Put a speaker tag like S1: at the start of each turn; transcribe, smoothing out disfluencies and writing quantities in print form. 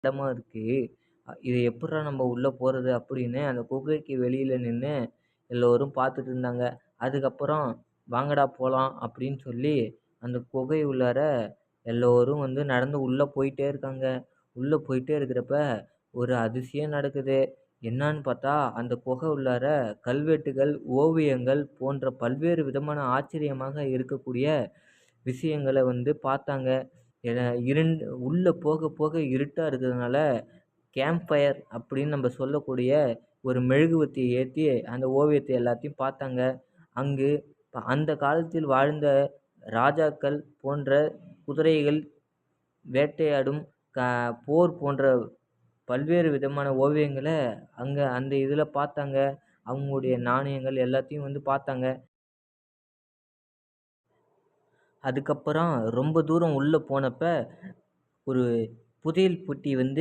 S1: இடமா இருக்கு. இது எப்புட்றா நம்ம உள்ள போறது அப்படின்னு அந்த குகைக்கு வெளியில நின்னு எல்லோரும் பார்த்துட்டு இருந்தாங்க. அதுக்கப்புறம் வாங்கடா போலாம் அப்படின்னு சொல்லி அந்த குகை உள்ளார எல்லோரும் வந்து நடந்து உள்ள போயிட்டே இருக்காங்க. உள்ள போயிட்டே இருக்கிறப்ப ஒரு அதிசயம் நடக்குது. என்னான்னு பார்த்தா அந்த குகை உள்ளார கல்வெட்டுகள், ஓவியங்கள் போன்ற பல்வேறு விதமான ஆச்சரியமாக இருக்கக்கூடிய விஷயங்கள வந்து பார்த்தாங்க. என உள்ள போக போக இருட்டா இருக்கிறதுனால, கேம்ப் ஃபயர் அப்படின்னு நம்ம சொல்லக்கூடிய ஒரு மெழுகுவர்த்திய ஏத்தி அந்த ஓவியத்த எல்லாத்தையும் பார்த்தாங்க. அங்கு அந்த காலத்தில் வாழ்ந்த ராஜாக்கள் போன்ற குதிரைகள் வேட்டையாடும் க போர் போன்ற பல்வேறு விதமான ஓவியங்கள அங்க அந்த இதுல பார்த்தாங்க. அவங்களுடைய நாணயங்கள் எல்லாத்தையும் வந்து பார்த்தாங்க. அதுக்கப்புறம் ரொம்ப தூரம் உள்ள போனப்ப ஒரு புதையல் பெட்டி வந்து